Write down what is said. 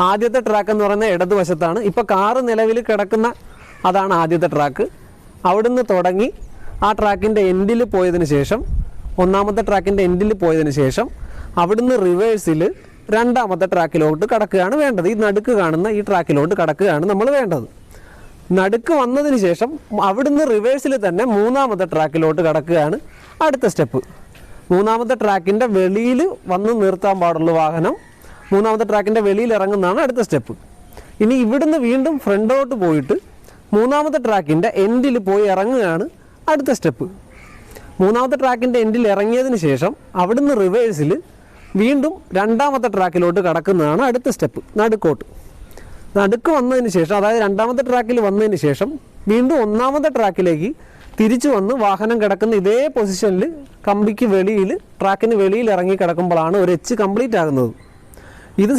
ആദ്യത്തെ ട്രാക്ക് എന്ന് പറയുന്നത് ഇടതുവശത്താണ്. ഇപ്പോൾ കാറ് നിലവിൽ കിടക്കുന്ന അതാണ് ആദ്യത്തെ ട്രാക്ക്. അവിടുന്ന് തുടങ്ങി ആ ട്രാക്കിൻ്റെ എൻഡിൽ പോയതിന് ശേഷം, ഒന്നാമത്തെ ട്രാക്കിൻ്റെ എൻഡിൽ പോയതിന് ശേഷം അവിടുന്ന് റിവേഴ്സിൽ രണ്ടാമത്തെ ട്രാക്കിലോട്ട് കടക്കുകയാണ് വേണ്ടത്. ഈ നടുക്ക് കാണുന്ന ഈ ട്രാക്കിലോട്ട് കടക്കുകയാണ് നമ്മൾ വേണ്ടത്. നടുക്ക് വന്നതിന് ശേഷം അവിടുന്ന് റിവേഴ്സിൽ തന്നെ മൂന്നാമത്തെ ട്രാക്കിലോട്ട് കടക്കുകയാണ് അടുത്ത സ്റ്റെപ്പ്. മൂന്നാമത്തെ ട്രാക്കിൻ്റെ വെളിയിൽ വന്ന് നിർത്താൻ പാടുള്ള വാഹനം മൂന്നാമത്തെ ട്രാക്കിൻ്റെ വെളിയിൽ ഇറങ്ങുന്നതാണ് അടുത്ത സ്റ്റെപ്പ്. ഇനി ഇവിടുന്ന് വീണ്ടും ഫ്രണ്ടോട്ട് പോയിട്ട് മൂന്നാമത്തെ ട്രാക്കിൻ്റെ എൻഡിൽ പോയി ഇറങ്ങുകയാണ് അടുത്ത സ്റ്റെപ്പ്. മൂന്നാമത്തെ ട്രാക്കിൻ്റെ എൻഡിൽ ഇറങ്ങിയതിന് ശേഷം അവിടുന്ന് റിവേഴ്സിൽ വീണ്ടും രണ്ടാമത്തെ ട്രാക്കിലോട്ട് കടക്കുന്നതാണ് അടുത്ത സ്റ്റെപ്പ്, നടുക്കോട്ട്. നടുക്ക് വന്നതിന് ശേഷം, അതായത് രണ്ടാമത്തെ ട്രാക്കിൽ വന്നതിന് ശേഷം വീണ്ടും ഒന്നാമത്തെ ട്രാക്കിലേക്ക് തിരിച്ചു വന്ന് വാഹനം കിടക്കുന്ന ഇതേ പൊസിഷനിൽ കമ്പിക്ക് വെളിയിൽ, ട്രാക്കിന് വെളിയിൽ ഇറങ്ങി കിടക്കുമ്പോഴാണ് ഒരു എച്ച് കംപ്ലീറ്റ് ആകുന്നത്. ഇത്